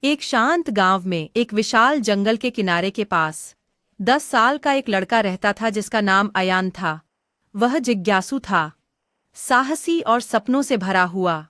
एक शांत गांव में एक विशाल जंगल के किनारे के पास 10 साल का एक लड़का रहता था जिसका नाम अयान था। वह जिज्ञासु था, साहसी और सपनों से भरा हुआ।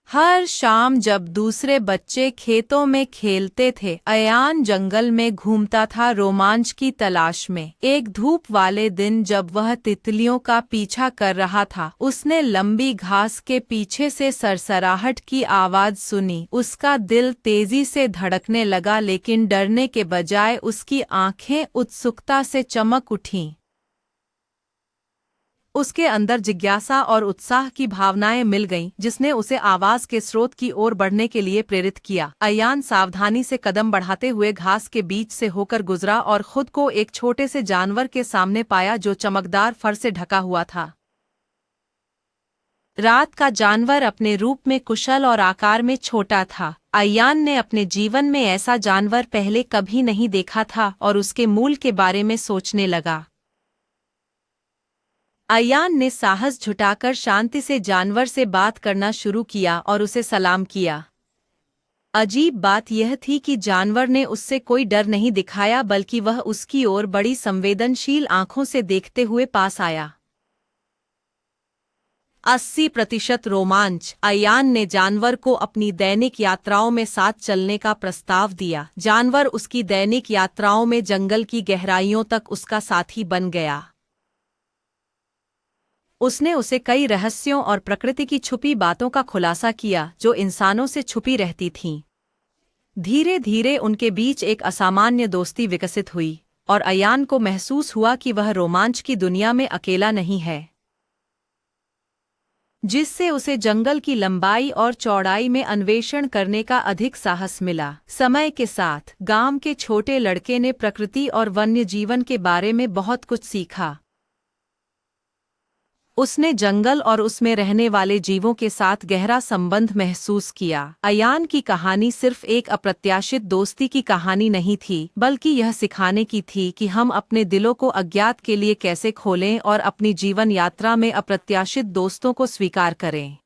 हर शाम जब दूसरे बच्चे खेतों में खेलते थे, अयान जंगल में घूमता था रोमांच की तलाश में। एक धूप वाले दिन जब वह तितलियों का पीछा कर रहा था, उसने लंबी घास के पीछे से सरसराहट की आवाज सुनी। उसका दिल तेजी से धड़कने लगा, लेकिन डरने के बजाय उसकी आंखें उत्सुकता से चमक उठीं। उसके अंदर जिज्ञासा और उत्साह की भावनाएं मिल गईं, जिसने उसे आवाज के स्रोत की ओर बढ़ने के लिए प्रेरित किया। अयान सावधानी से कदम बढ़ाते हुए घास के बीच से होकर गुजरा और खुद को एक छोटे से जानवर के सामने पाया जो चमकदार फर से ढका हुआ था। रात का जानवर अपने रूप में कुशल और आकार में छोटा था। अयान ने अपने जीवन में ऐसा जानवर पहले कभी नहीं देखा था और उसके मूल के बारे में सोचने लगा। अयान ने साहस जुटाकर शांति से जानवर से बात करना शुरू किया और उसे सलाम किया। अजीब बात यह थी कि जानवर ने उससे कोई डर नहीं दिखाया, बल्कि वह उसकी ओर बड़ी संवेदनशील आंखों से देखते हुए पास आया। 80% रोमांच। अयान ने जानवर को अपनी दैनिक यात्राओं में साथ चलने का प्रस्ताव दिया। जानवर उसकी दैनिक यात्राओं में जंगल की गहराइयों तक उसका साथी बन गया। उसने उसे कई रहस्यों और प्रकृति की छुपी बातों का खुलासा किया जो इंसानों से छुपी रहती थीं। धीरे धीरे उनके बीच एक असामान्य दोस्ती विकसित हुई और अयान को महसूस हुआ कि वह रोमांच की दुनिया में अकेला नहीं है, जिससे उसे जंगल की लंबाई और चौड़ाई में अन्वेषण करने का अधिक साहस मिला। समय के साथ गांव के छोटे लड़के ने प्रकृति और वन्य जीवन के बारे में बहुत कुछ सीखा। उसने जंगल और उसमें रहने वाले जीवों के साथ गहरा संबंध महसूस किया। अयान की कहानी सिर्फ एक अप्रत्याशित दोस्ती की कहानी नहीं थी, बल्कि यह सिखाने की थी कि हम अपने दिलों को अज्ञात के लिए कैसे खोलें और अपनी जीवन यात्रा में अप्रत्याशित दोस्तों को स्वीकार करें।